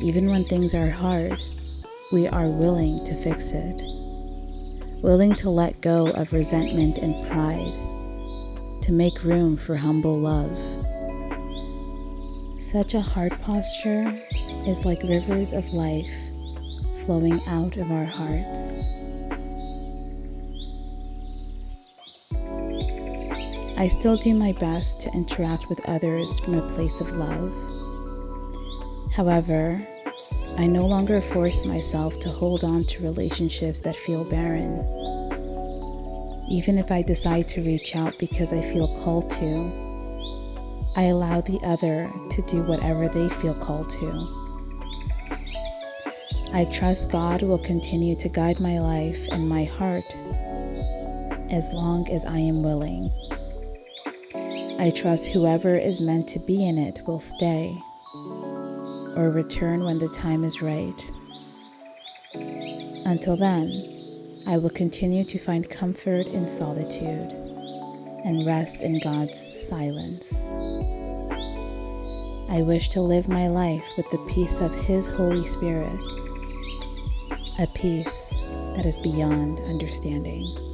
Even when things are hard, we are willing to fix it, willing to let go of resentment and pride, to make room for humble love. Such a heart posture is like rivers of life flowing out of our hearts. I still do my best to interact with others from a place of love. However, I no longer force myself to hold on to relationships that feel barren. Even if I decide to reach out because I feel called to, I allow the other to do whatever they feel called to. I trust God will continue to guide my life and my heart as long as I am willing. I trust whoever is meant to be in it will stay or return when the time is right. Until then, I will continue to find comfort in solitude and rest in God's silence. I wish to live my life with the peace of His Holy Spirit, a peace that is beyond understanding.